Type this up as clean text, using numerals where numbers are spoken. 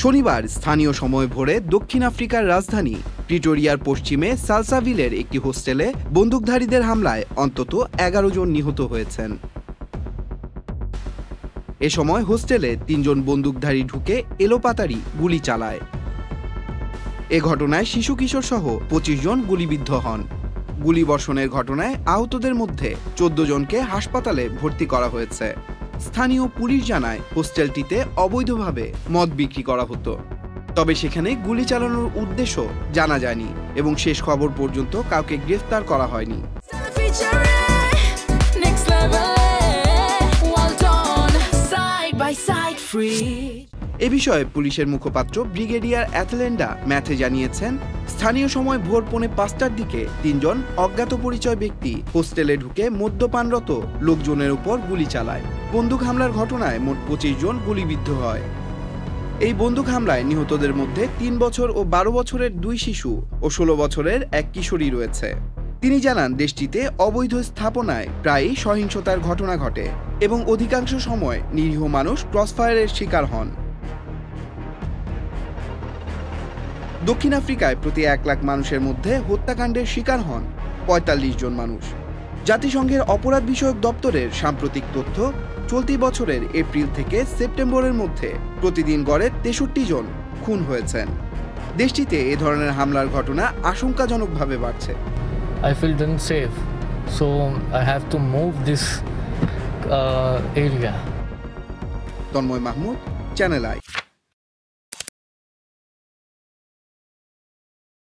শনিবার স্থানীয় সময় ভোরে দক্ষিণ আফ্রিকার রাজধানী প্রিটোরিয়ার পশ্চিমে সালসাভিলের একটি হোস্টেলে বন্দুকধারীদের হামলায় অন্তত ১১ জন নিহত হয়েছেন। এ সময় হোস্টেলে ৩ জন বন্দুকধারী ঢুকে এলোপাতাড়ি গুলি চালায়। এ ঘটনায় শিশু কিশোর সহ ২৫ জন গুলিবিদ্ধ হন। গুলিবর্ষণের ঘটনায় আহতদের মধ্যে ১৪ জনকে হাসপাতালে ভর্তি করা হয়েছে। স্থানীয় পুলিশ জানায় হোস্টেলটিতে অবৈধভাবে মদ বিক্রি করা হতো, তবে সেখানে গুলি চালানোর উদ্দেশ্য জানা যায়নি এবং শেষ খবর পর্যন্ত কাউকে গ্রেফতার করা হয়নি। এ বিষয়ে পুলিশের মুখপাত্র ব্রিগেডিয়ার অ্যাথলেন্ডা ম্যাথে জানিয়েছেন, স্থানীয় সময় ভোর ৪:৫টার দিকে ৩ জন অজ্ঞাত পরিচয় ব্যক্তি হোস্টেলে ঢুকে মদ্যপানরত লোকজনের উপর গুলি চালায়। বন্দুক হামলার ঘটনায় মোট ২৫ জন গুলিবিদ্ধ হয়। এই বন্দুক হামলায় নিহতদের মধ্যে ৩ বছর ও ১২ বছরের ২ শিশু ও ১৬ বছরের এক কিশোরী রয়েছে। তিনি জানান, দেশটিতে অবৈধ স্থাপনায় প্রায়ই সহিংসতার ঘটনা ঘটে এবং অধিকাংশ সময় নিরীহ মানুষ ক্রসফায়ারের শিকার হন। দক্ষিণ আফ্রিকায় প্রতি ১ লাখ মানুষের মধ্যে হত্যাকাণ্ডের শিকার হন ৪৫ জন মানুষ। জাতিসংঘের অপরাধ বিষয়ক দপ্তরের সাম্প্রতিক তথ্য, চলতি বছরের এপ্রিল থেকে সেপ্টেম্বরের মধ্যে প্রতিদিন গড়ে ৬৩ জন খুন হয়েছেন। দেশটিতে এ ধরনের হামলার ঘটনা আশঙ্কাজনকভাবে বাড়ছে। I feel unsafe, so I have to move this area. Tanmoy Mahmud, channel I.